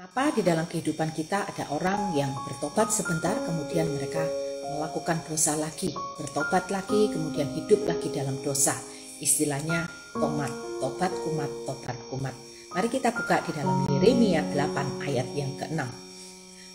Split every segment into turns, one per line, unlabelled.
Kenapa di dalam kehidupan kita ada orang yang bertobat sebentar, kemudian mereka melakukan dosa lagi, bertobat lagi, kemudian hidup lagi dalam dosa. Istilahnya tomat, tobat kumat, tobat kumat. Mari kita buka di dalam Yeremia 8 ayat yang ke-6.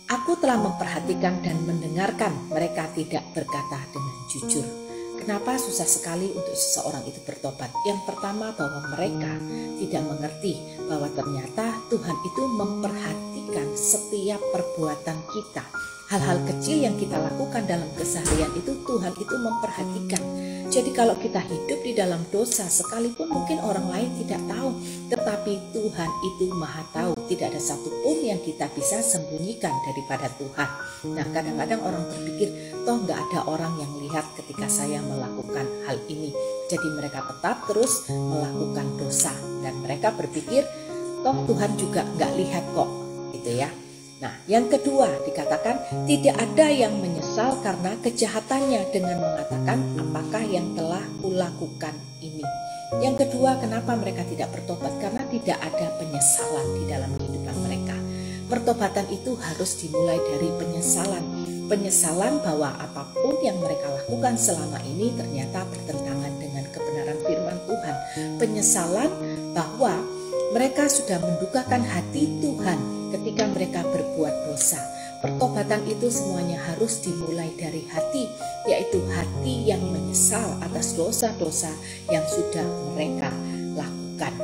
Aku telah memperhatikan dan mendengarkan mereka tidak berkata dengan jujur. Kenapa susah sekali untuk seseorang itu bertobat? Yang pertama, bahwa mereka tidak mengerti bahwa ternyata Tuhan itu memperhatikan setiap perbuatan kita. Hal-hal kecil yang kita lakukan dalam keseharian itu Tuhan itu memperhatikan. Jadi kalau kita hidup di dalam dosa sekalipun mungkin orang lain tidak tahu, tetapi Tuhan itu maha tahu. Tidak ada satupun yang kita bisa sembunyikan daripada Tuhan. Nah, kadang-kadang orang berpikir, toh nggak ada orang yang lihat ketika saya melakukan hal ini. Jadi mereka tetap terus melakukan dosa. Dan mereka berpikir, toh Tuhan juga nggak lihat kok, gitu ya. Nah, yang kedua dikatakan tidak ada yang menyesal karena kejahatannya dengan mengatakan apakah yang telah kulakukan ini. Yang kedua, kenapa mereka tidak bertobat? Karena tidak ada penyesalan di dalam kehidupan mereka. Pertobatan itu harus dimulai dari penyesalan. Penyesalan bahwa apapun yang mereka lakukan selama ini ternyata bertentangan dengan kebenaran firman Tuhan. Penyesalan bahwa mereka sudah mendukakan hati Tuhan ketika mereka berbuat dosa. Pertobatan itu semuanya harus dimulai dari hati, yaitu hati yang menyesal atas dosa-dosa yang sudah mereka lakukan.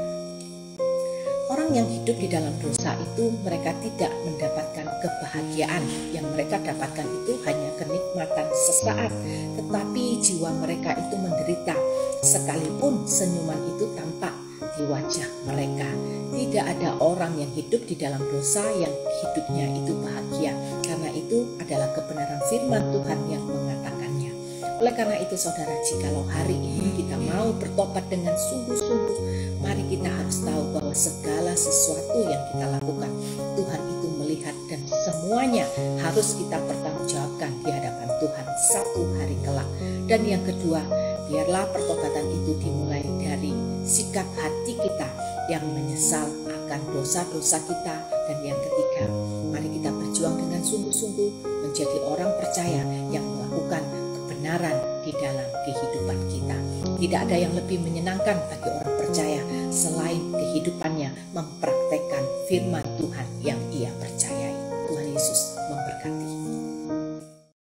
Orang yang hidup di dalam dosa itu mereka tidak mendapatkan kebahagiaan. Yang mereka dapatkan itu hanya kenikmatan sesaat, tetapi jiwa mereka itu menderita. Sekalipun senyuman itu tampak di wajah mereka. Tidak ada orang yang hidup di dalam dosa yang hidupnya itu bahagia, karena itu adalah kebenaran firman Tuhan yang mengatakannya. Oleh karena itu saudara, jikalau hari ini kita mau bertobat dengan sungguh-sungguh, mari kita harus tahu bahwa segala sesuatu yang kita lakukan Tuhan itu melihat, dan semuanya harus kita pertanggungjawabkan di hadapan Tuhan satu hari kelak. Dan yang kedua, biarlah pertobatan itu dimulai dari sikap hati kita yang menyesal akan dosa-dosa kita. Dan yang ketiga, mari kita berjuang dengan sungguh-sungguh menjadi orang percaya yang melakukan kebenaran di dalam kehidupan kita. Tidak ada yang lebih menyenangkan bagi orang percaya selain kehidupannya mempraktekkan firman Tuhan yang